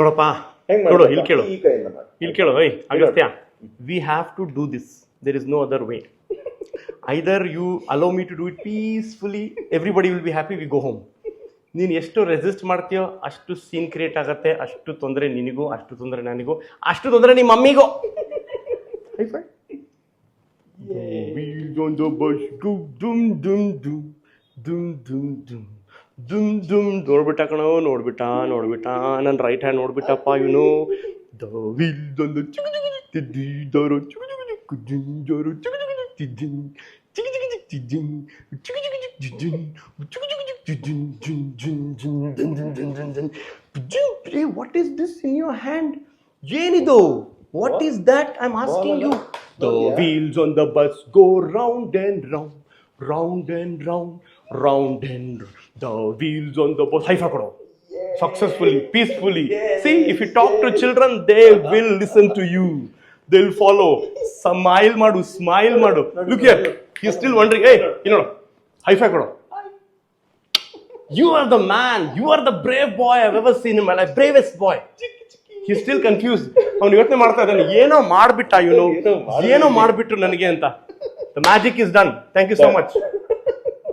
ನೋಡಪ್ಪ ನೋಡು ಇಲ್ಲಿ ಕೇಳು ಇಲ್ಲಿ ಕೇಳು I Agastya we have to do this there is no other way either you allow me to do it peacefully everybody will be happy we go home ನೀನು ಎಷ್ಟು resist ಮಾಡ್ತೀಯೋ ಅಷ್ಟು ಸೀನ್ ಕ್ರಿಯೇಟ್ ಆಗುತ್ತೆ ಅಷ್ಟು ತೊಂದರೆ ನಿನಗೂ ಅಷ್ಟು ತೊಂದರೆ ನನಗೂ ಅಷ್ಟು ತೊಂದರೆ ನಿಮ್ಮ ಮಮ್ಮಿಗೂ Wheels on the bus go dum dum dum dum dum dum dum dum ನೋಡ್ಬಿಟ್ಟ ಕಣೋ ನೋಡ್ಬಿಟ್ಟ ನನ್ನ ರೈಟ್ ಹ್ಯಾಂಡ್ ನೋಡ್ಬಿಟ್ಟಪ್ಪ ಇವನು the wheels on the throw what is this in your hand ಏನಿದು What is that? I'm asking you. The wheels on the bus go round and round, round and round, round and round. The wheels on the bus. High five, successfully, peacefully. See, if you talk to children, they will listen to you. They'll follow. Smile madu. Look here. He's still wondering. Hey, high five, You are the man. You are the brave boy I've ever seen in my life. Bravest boy. He's still confused. ಅವನು ಯೋಚನೆ ಮಾಡ್ತಾ ಇದ್ದಾನೆ ಏನೋ ಮಾಡ್ಬಿಟ್ಟ ಇವನು ಏನೋ ಮಾಡ್ಬಿಟ್ರು ನನಗೆ ಅಂತ. The magic is done. Thank you so much.